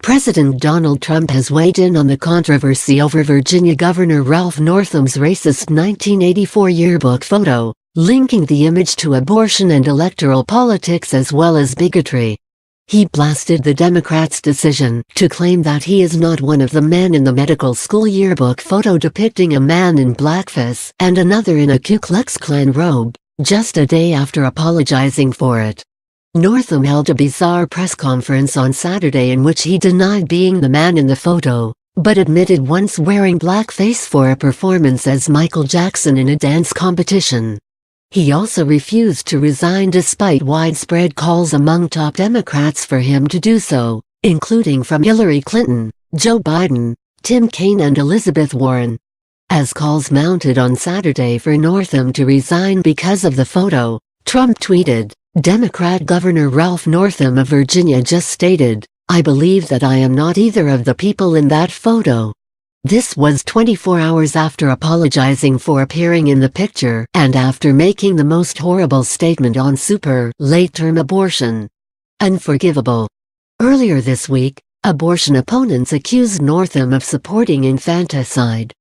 President Donald Trump has weighed in on the controversy over Virginia Governor Ralph Northam's racist 1984 yearbook photo, linking the image to abortion and electoral politics as well as bigotry. He blasted the Democrats' decision to claim that he is not one of the men in the medical school yearbook photo depicting a man in blackface and another in a Ku Klux Klan robe, just a day after apologizing for it. Northam held a bizarre press conference on Saturday in which he denied being the man in the photo, but admitted once wearing blackface for a performance as Michael Jackson in a dance competition. He also refused to resign despite widespread calls among top Democrats for him to do so, including from Hillary Clinton, Joe Biden, Tim Kaine and Elizabeth Warren. As calls mounted on Saturday for Northam to resign because of the photo, Trump tweeted, "Democrat Governor Ralph Northam of Virginia just stated, 'I believe that I am not either of the people in that photo.'" This was 24 hours after apologizing for appearing in the picture and after making the most horrible statement on super late-term abortion. Unforgivable. Earlier this week, abortion opponents accused Northam of supporting infanticide.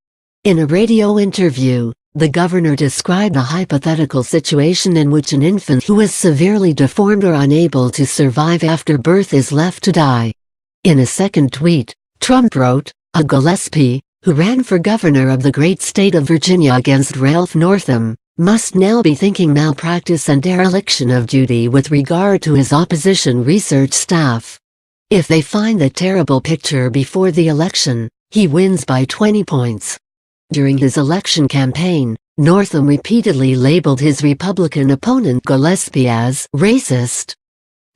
In a radio interview, the governor described a hypothetical situation in which an infant who is severely deformed or unable to survive after birth is left to die. In a second tweet, Trump wrote, "A Gillespie, who ran for governor of the great state of Virginia against Ralph Northam, must now be thinking malpractice and dereliction of duty with regard to his opposition research staff. If they find the terrible picture before the election, he wins by 20 points." During his election campaign, Northam repeatedly labeled his Republican opponent Gillespie as racist.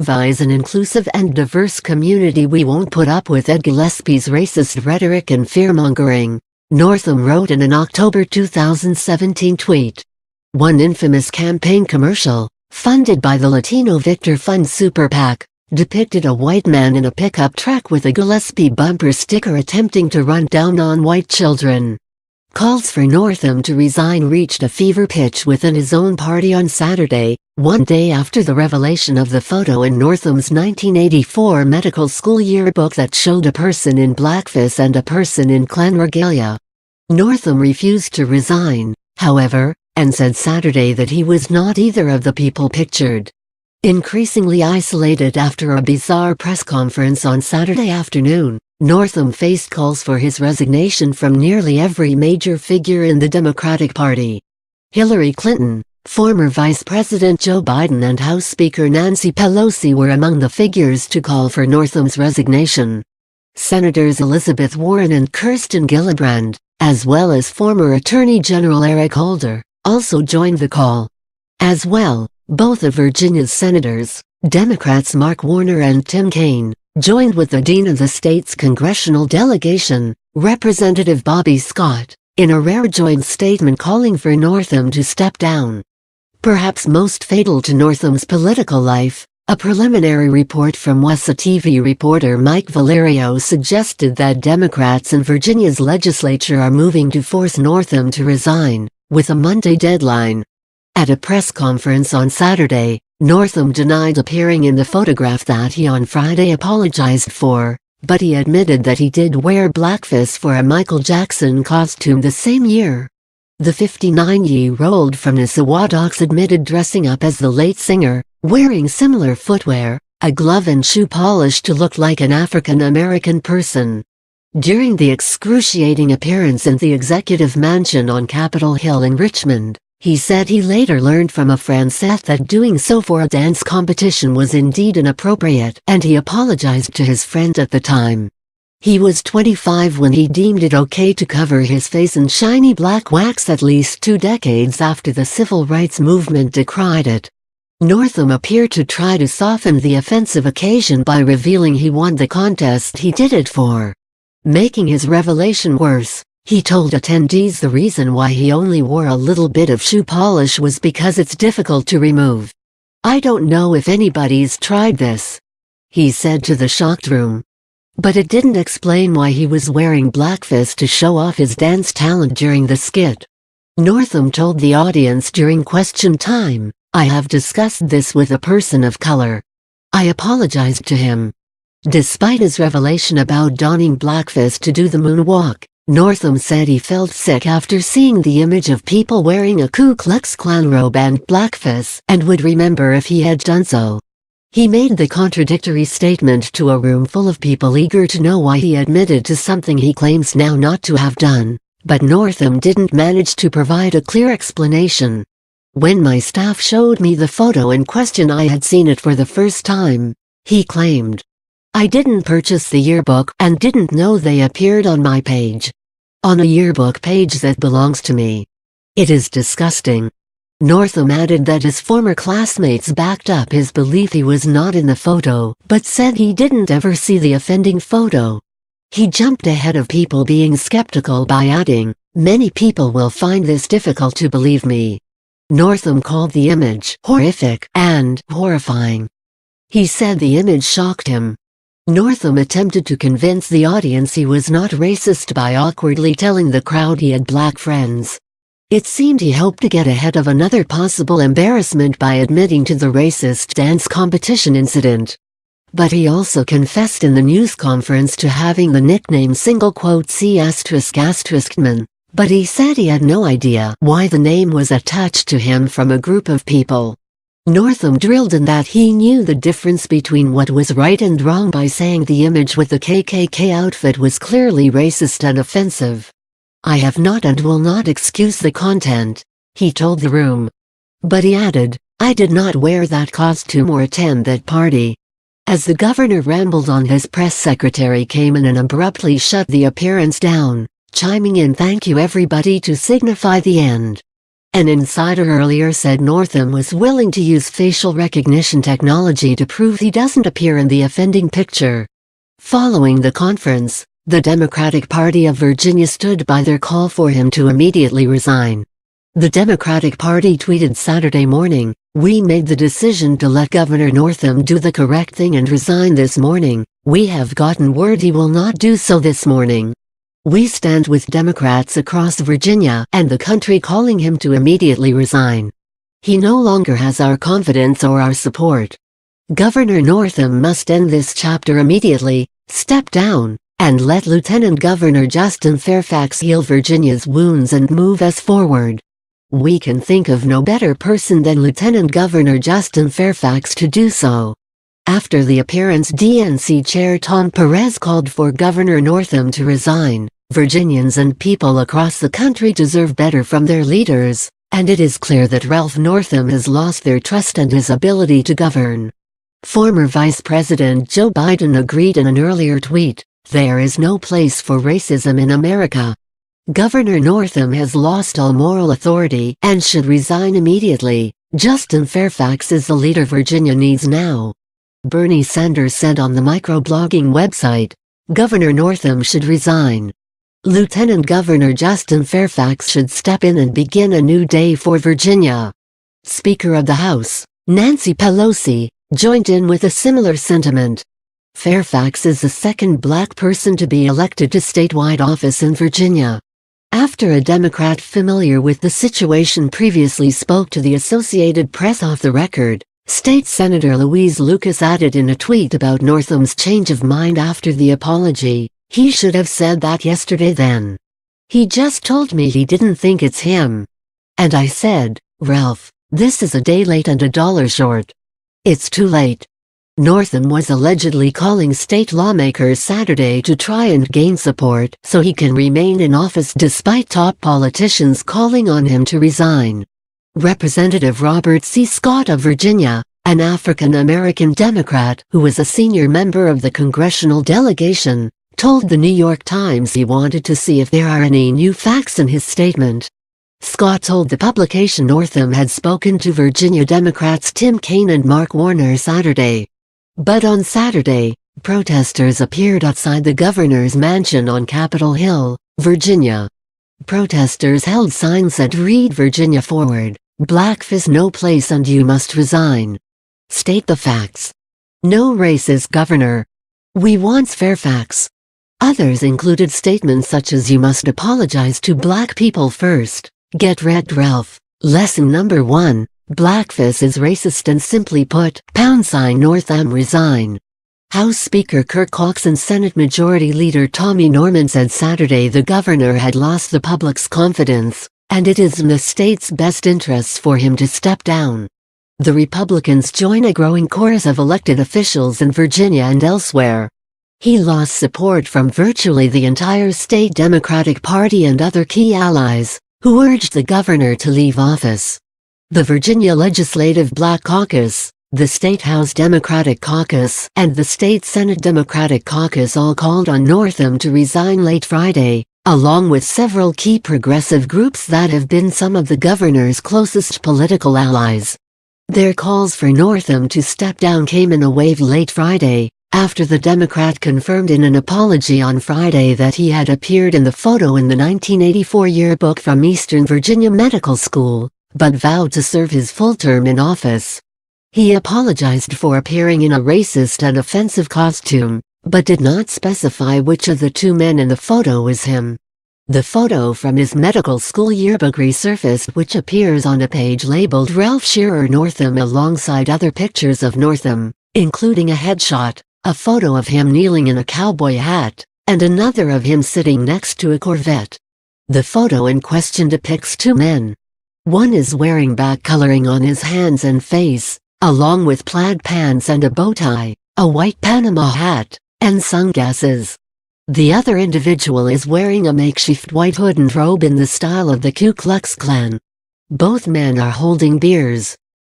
"Vise an inclusive and diverse community. We won't put up with Ed Gillespie's racist rhetoric and fear-mongering," Northam wrote in an October 2017 tweet. One infamous campaign commercial, funded by the Latino Victor Fund Super PAC, depicted a white man in a pickup truck with a Gillespie bumper sticker attempting to run down on white children. Calls for Northam to resign reached a fever pitch within his own party on Saturday, one day after the revelation of the photo in Northam's 1984 medical school yearbook that showed a person in blackface and a person in Klan regalia. Northam refused to resign, however, and said Saturday that he was not either of the people pictured. Increasingly isolated after a bizarre press conference on Saturday afternoon, Northam faced calls for his resignation from nearly every major figure in the Democratic Party. Hillary Clinton, former Vice President Joe Biden and House Speaker Nancy Pelosi were among the figures to call for Northam's resignation. Senators Elizabeth Warren and Kirsten Gillibrand, as well as former Attorney General Eric Holder, also joined the call. As well, both of Virginia's senators, Democrats Mark Warner and Tim Kaine, joined with the dean of the state's congressional delegation, Representative Bobby Scott, in a rare joint statement calling for Northam to step down. Perhaps most fatal to Northam's political life, a preliminary report from WASA TV reporter Mike Valerio suggested that Democrats in Virginia's legislature are moving to force Northam to resign, with a Monday deadline. At a press conference on Saturday, Northam denied appearing in the photograph that he on Friday apologized for, but he admitted that he did wear blackface for a Michael Jackson costume the same year. The 59-year-old from Nissawaudox admitted dressing up as the late singer, wearing similar footwear, a glove and shoe polish to look like an African-American person. During the excruciating appearance in the Executive Mansion on Capitol Hill in Richmond, he said he later learned from a Francette that doing so for a dance competition was indeed inappropriate, and he apologized to his friend at the time. He was 25 when he deemed it okay to cover his face in shiny black wax at least 2 decades after the civil rights movement decried it. Northam appeared to try to soften the offensive occasion by revealing he won the contest he did it for. Making his revelation worse, he told attendees the reason why he only wore a little bit of shoe polish was because it's difficult to remove. "I don't know if anybody's tried this," he said to the shocked room. But it didn't explain why he was wearing blackface to show off his dance talent during the skit. Northam told the audience during question time, "I have discussed this with a person of color. I apologized to him. Despite his revelation about donning blackface to do the moonwalk, Northam said he felt sick after seeing the image of people wearing a Ku Klux Klan robe and blackface and would remember if he had done so. He made the contradictory statement to a room full of people eager to know why he admitted to something he claims now not to have done, but Northam didn't manage to provide a clear explanation. When my staff showed me the photo in question, I had seen it for the first time, he claimed. I didn't purchase the yearbook and didn't know they appeared on my page. On a yearbook page that belongs to me. It is disgusting. Northam added that his former classmates backed up his belief he was not in the photo, but said he didn't ever see the offending photo. He jumped ahead of people being skeptical by adding, "Many people will find this difficult to believe me." Northam called the image horrific and horrifying. He said the image shocked him. Northam attempted to convince the audience he was not racist by awkwardly telling the crowd he had black friends. It seemed he hoped to get ahead of another possible embarrassment by admitting to the racist dance competition incident. But he also confessed in the news conference to having the nickname C***man, but he said he had no idea why the name was attached to him from a group of people. Northam drilled in that he knew the difference between what was right and wrong by saying the image with the KKK outfit was clearly racist and offensive. "I have not and will not excuse the content," he told the room. But he added, "I did not wear that costume or attend that party." As the governor rambled on, his press secretary came in and abruptly shut the appearance down, chiming in, "Thank you everybody," to signify the end. An insider earlier said Northam was willing to use facial recognition technology to prove he doesn't appear in the offending picture. Following the conference, the Democratic Party of Virginia stood by their call for him to immediately resign. The Democratic Party tweeted Saturday morning, "We made the decision to let Governor Northam do the correct thing and resign this morning. We have gotten word he will not do so this morning. We stand with Democrats across Virginia and the country calling him to immediately resign. He no longer has our confidence or our support. Governor Northam must end this chapter immediately, step down, and let Lieutenant Governor Justin Fairfax heal Virginia's wounds and move us forward. We can think of no better person than Lieutenant Governor Justin Fairfax to do so." After the appearance, DNC Chair Tom Perez called for Governor Northam to resign. "Virginians and people across the country deserve better from their leaders, and it is clear that Ralph Northam has lost their trust and his ability to govern." Former Vice President Joe Biden agreed in an earlier tweet, "There is no place for racism in America. Governor Northam has lost all moral authority and should resign immediately. Justin Fairfax is the leader Virginia needs now." Bernie Sanders said on the microblogging website, "Governor Northam should resign. Lieutenant Governor Justin Fairfax should step in and begin a new day for Virginia." Speaker of the House, Nancy Pelosi, joined in with a similar sentiment. Fairfax is the second black person to be elected to statewide office in Virginia. After a Democrat familiar with the situation previously spoke to the Associated Press off the record, State Senator Louise Lucas added in a tweet about Northam's change of mind after the apology, "He should have said that yesterday then. He just told me he didn't think it's him. And I said, Ralph, this is a day late and a dollar short. It's too late." Northam was allegedly calling state lawmakers Saturday to try and gain support so he can remain in office despite top politicians calling on him to resign. Representative Robert C. Scott of Virginia, an African-American Democrat who was a senior member of the congressional delegation, told the New York Times he wanted to see if there are any new facts in his statement. Scott told the publication Northam had spoken to Virginia Democrats Tim Kaine and Mark Warner Saturday. But on Saturday, protesters appeared outside the governor's mansion on Capitol Hill, Virginia. Protesters held signs that read "Virginia Forward, Blackface No Place and You Must Resign. State the facts. No racist governor. We want Fairfax." Others included statements such as "You must apologize to black people first. Get red, Ralph. Lesson number 1, blackface is racist, and simply put, # Northam resign." House Speaker Kirk Cox and Senate Majority Leader Tommy Norman said Saturday the governor had lost the public's confidence, and it is in the state's best interests for him to step down. The Republicans join a growing chorus of elected officials in Virginia and elsewhere. He lost support from virtually the entire state Democratic Party and other key allies, who urged the governor to leave office. The Virginia Legislative Black Caucus, the State House Democratic Caucus, and the State Senate Democratic Caucus all called on Northam to resign late Friday, along with several key progressive groups that have been some of the governor's closest political allies. Their calls for Northam to step down came in a wave late Friday, after the Democrat confirmed in an apology on Friday that he had appeared in the photo in the 1984 yearbook from Eastern Virginia Medical School, but vowed to serve his full term in office. He apologized for appearing in a racist and offensive costume, but did not specify which of the two men in the photo was him. The photo from his medical school yearbook resurfaced, which appears on a page labeled Ralph Northam alongside other pictures of Northam, including a headshot, a photo of him kneeling in a cowboy hat, and another of him sitting next to a Corvette. The photo in question depicts two men. One is wearing back coloring on his hands and face, along with plaid pants and a bow tie, a white Panama hat, and sunglasses. The other individual is wearing a makeshift white hood and robe in the style of the Ku Klux Klan. Both men are holding beers.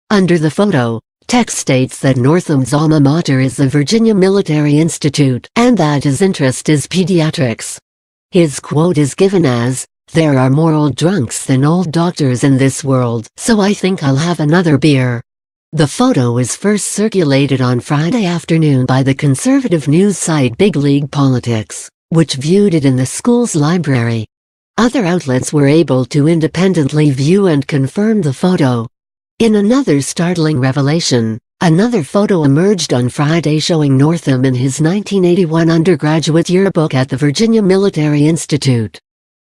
Under the photo, text states that Northam's alma mater is the Virginia Military Institute and that his interest is pediatrics. His quote is given as, "There are more old drunks than old doctors in this world, so I think I'll have another beer." The photo was first circulated on Friday afternoon by the conservative news site Big League Politics, which viewed it in the school's library. Other outlets were able to independently view and confirm the photo. In another startling revelation, another photo emerged on Friday showing Northam in his 1981 undergraduate yearbook at the Virginia Military Institute.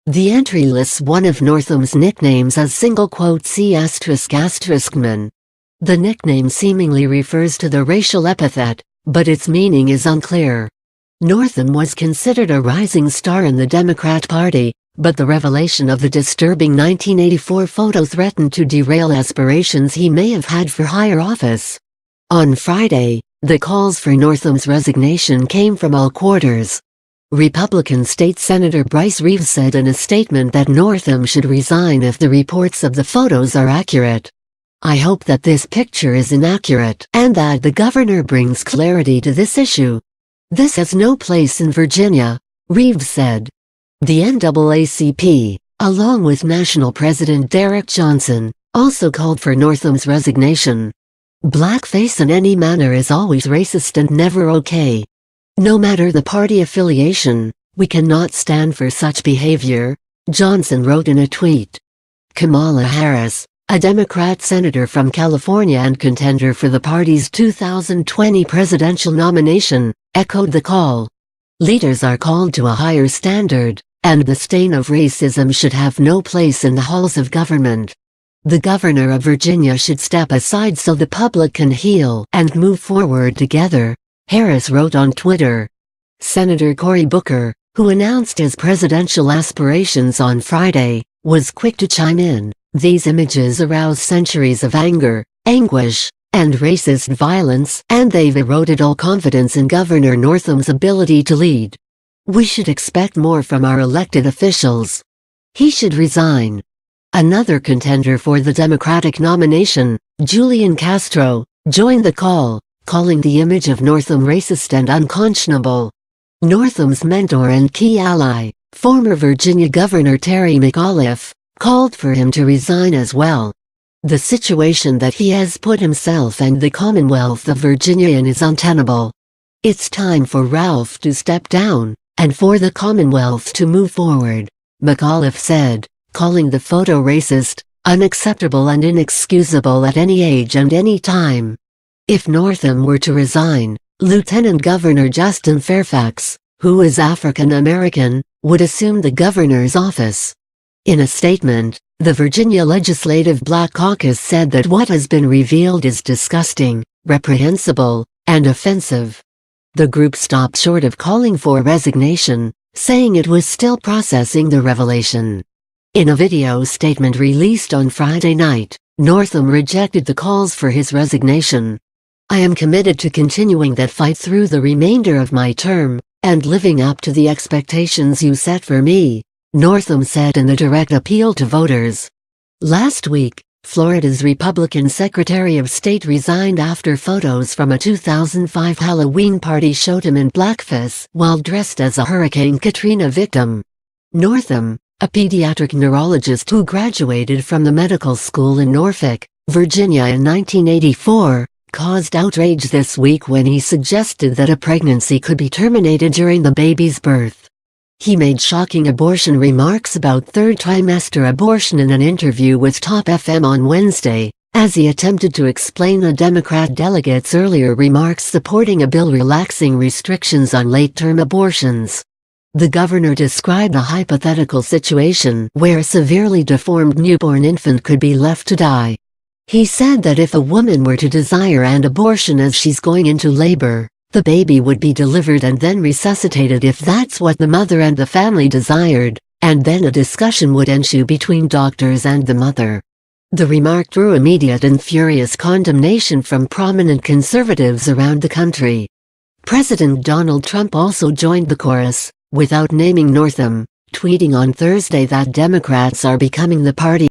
The entry lists one of Northam's nicknames as C****man. The nickname seemingly refers to the racial epithet, but its meaning is unclear. Northam was considered a rising star in the Democrat Party, but the revelation of the disturbing 1984 photo threatened to derail aspirations he may have had for higher office. On Friday, the calls for Northam's resignation came from all quarters. Republican State Senator Bryce Reeves said in a statement that Northam should resign if the reports of the photos are accurate. "I hope that this picture is inaccurate and that the governor brings clarity to this issue. This has no place in Virginia," Reeves said. The NAACP, along with National President Derek Johnson, also called for Northam's resignation. "Blackface in any manner is always racist and never okay. No matter the party affiliation, we cannot stand for such behavior," Johnson wrote in a tweet. Kamala Harris, a Democrat senator from California and contender for the party's 2020 presidential nomination, echoed the call. "Leaders are called to a higher standard, and the stain of racism should have no place in the halls of government. The governor of Virginia should step aside so the public can heal and move forward together," Harris wrote on Twitter. Senator Cory Booker, who announced his presidential aspirations on Friday, was quick to chime in. "These images arouse centuries of anger, anguish, and racist violence, and they've eroded all confidence in Governor Northam's ability to lead. We should expect more from our elected officials. He should resign." Another contender for the Democratic nomination, Julian Castro, joined the call, calling the image of Northam racist and unconscionable. Northam's mentor and key ally, former Virginia Governor Terry McAuliffe, called for him to resign as well. "The situation that he has put himself and the Commonwealth of Virginia in is untenable. It's time for Ralph to step down, and for the Commonwealth to move forward," McAuliffe said, calling the photo racist, unacceptable and inexcusable at any age and any time. If Northam were to resign, Lieutenant Governor Justin Fairfax, who is African American, would assume the governor's office. In a statement, the Virginia Legislative Black Caucus said that what has been revealed is disgusting, reprehensible, and offensive. The group stopped short of calling for resignation, saying it was still processing the revelation. In a video statement released on Friday night, Northam rejected the calls for his resignation. "I am committed to continuing that fight through the remainder of my term, and living up to the expectations you set for me," Northam said in a direct appeal to voters. Last week, Florida's Republican Secretary of State resigned after photos from a 2005 Halloween party showed him in blackface while dressed as a Hurricane Katrina victim. Northam, a pediatric neurologist who graduated from the medical school in Norfolk, Virginia in 1984, caused outrage this week when he suggested that a pregnancy could be terminated during the baby's birth. He made shocking abortion remarks about third-trimester abortion in an interview with Top FM on Wednesday, as he attempted to explain a Democrat delegate's earlier remarks supporting a bill relaxing restrictions on late-term abortions. The governor described a hypothetical situation where a severely deformed newborn infant could be left to die. He said that if a woman were to desire an abortion as she's going into labor, the baby would be delivered and then resuscitated if that's what the mother and the family desired, and then a discussion would ensue between doctors and the mother. The remark drew immediate and furious condemnation from prominent conservatives around the country. President Donald Trump also joined the chorus, without naming Northam, tweeting on Thursday that Democrats are becoming the party